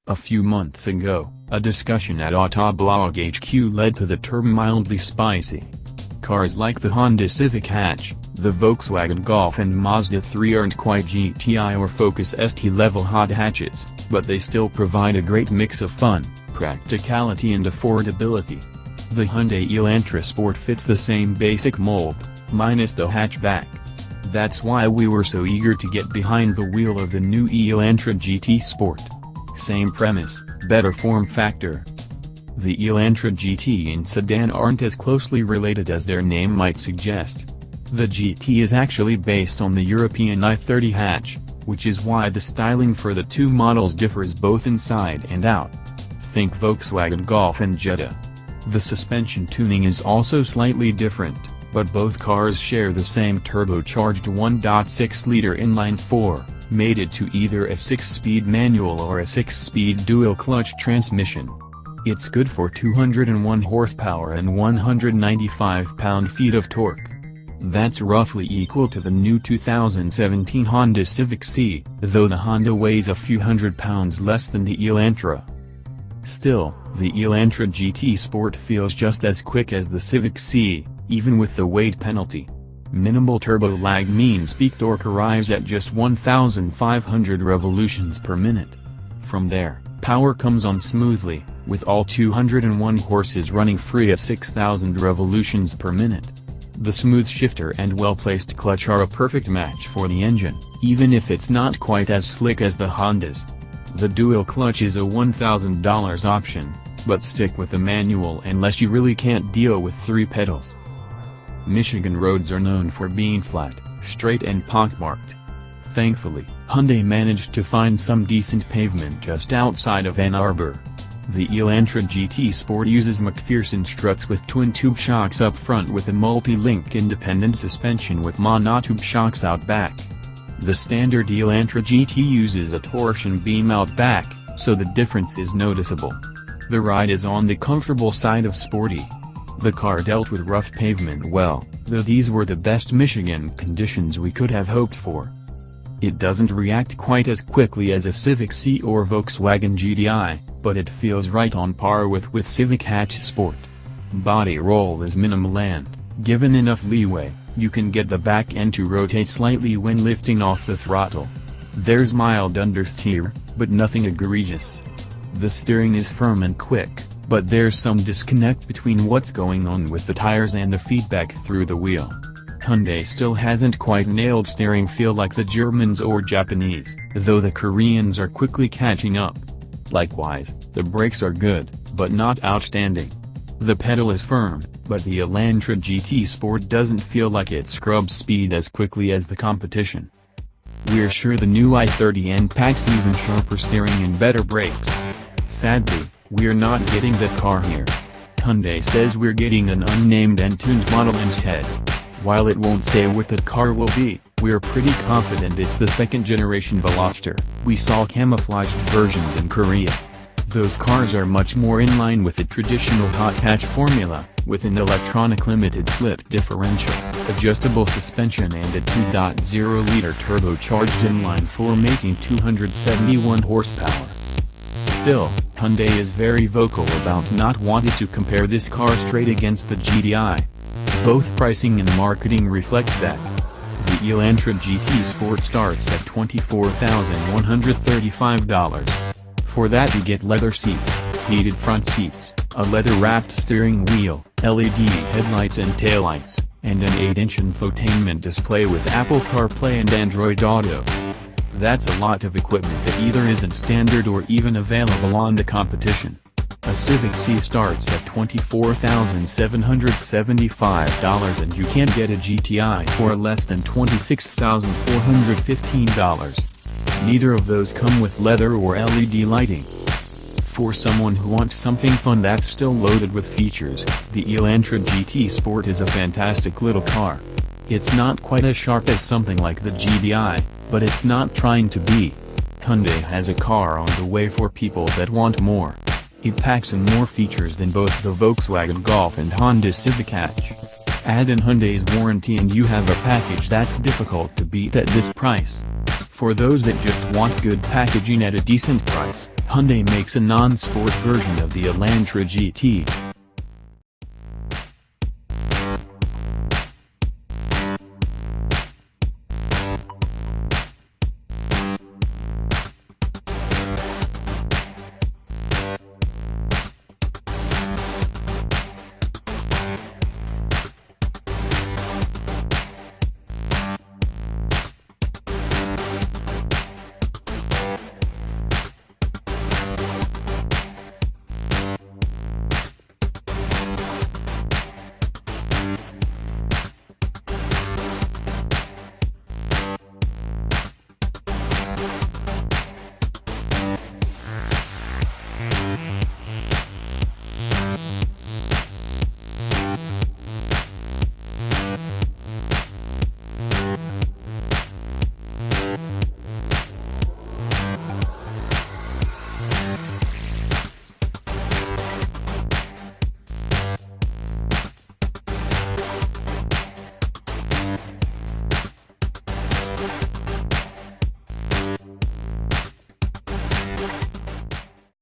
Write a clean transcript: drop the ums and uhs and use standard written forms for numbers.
A few months ago, a discussion at Autoblog HQ led to the term mildly spicy. Cars like the Honda Civic hatch, the Volkswagen Golf and Mazda 3 aren't quite GTI or Focus ST-level hot hatches, but they still provide a great mix of fun, practicality and affordability. The Hyundai Elantra Sport fits the same basic mold, minus the hatchback. That's why we were so eager to get behind the wheel of the new Elantra GT Sport. Same premise, better form factor. The Elantra GT and sedan aren't as closely related as their name might suggest. The GT is actually based on the European i30 hatch, which is why the styling for the two models differs both inside and out. Think Volkswagen Golf and Jetta. The suspension tuning is also slightly different, but both cars share the same turbocharged 1.6-liter inline-four, mated to either a 6-speed manual or a 6-speed dual-clutch transmission. It's good for 201 horsepower and 195 pound-feet of torque. That's roughly equal to the new 2017 Honda Civic Si, though the Honda weighs a few hundred pounds less than the Elantra. Still, the Elantra GT Sport feels just as quick as the Civic Si, even with the weight penalty. Minimal turbo lag means peak torque arrives at just 1,500 revolutions per minute. From there, power comes on smoothly, with all 201 horses running free at 6,000 revolutions per minute. The smooth shifter and well-placed clutch are a perfect match for the engine, even if it's not quite as slick as the Hondas. The dual clutch is a $1,000 option, but stick with the manual unless you really can't deal with 3 pedals. Michigan roads are known for being flat, straight and pockmarked. Thankfully, Hyundai managed to find some decent pavement just outside of Ann Arbor. The Elantra GT Sport uses McPherson struts with twin-tube shocks up front with a multi-link independent suspension with monotube shocks out back. The standard Elantra GT uses a torsion beam out back, so the difference is noticeable. The ride is on the comfortable side of sporty. The car dealt with rough pavement well, though these were the best Michigan conditions we could have hoped for. It doesn't react quite as quickly as a Civic Si or Volkswagen GTI, but it feels right on par with Civic Hatch Sport. Body roll is minimal and, given enough leeway, you can get the back end to rotate slightly when lifting off the throttle. There's mild understeer, but nothing egregious. The steering is firm and quick, but there's some disconnect between what's going on with the tires and the feedback through the wheel. Hyundai still hasn't quite nailed steering feel like the Germans or Japanese, though the Koreans are quickly catching up. Likewise, the brakes are good, but not outstanding. The pedal is firm, but the Elantra GT Sport doesn't feel like it scrubs speed as quickly as the competition. We're sure the new i30N packs even sharper steering and better brakes. Sadly, we're not getting that car here. Hyundai says we're getting an unnamed and tuned model instead. While it won't say what that car will be, we're pretty confident it's the second-generation Veloster. We saw camouflaged versions in Korea. Those cars are much more in line with the traditional hot hatch formula, with an electronic limited-slip differential, adjustable suspension and a 2.0-liter turbocharged inline-four making 271 horsepower. Still, Hyundai is very vocal about not wanting to compare this car straight against the GTI. Both pricing and marketing reflect that. The Elantra GT Sport starts at $24,135. For that you get leather seats, heated front seats, a leather-wrapped steering wheel, LED headlights and taillights, and an 8-inch infotainment display with Apple CarPlay and Android Auto. That's a lot of equipment that either isn't standard or even available on the competition. A Civic Si starts at $24,775 and you can't get a GTI for less than $26,415. Neither of those come with leather or LED lighting. For someone who wants something fun that's still loaded with features, the Elantra GT Sport is a fantastic little car. It's not quite as sharp as something like the GTI, but it's not trying to be. Hyundai has a car on the way for people that want more. It packs in more features than both the Volkswagen Golf and Honda Civic hatch. Add in Hyundai's warranty and you have a package that's difficult to beat at this price. For those that just want good packaging at a decent price, Hyundai makes a non-sport version of the Elantra GT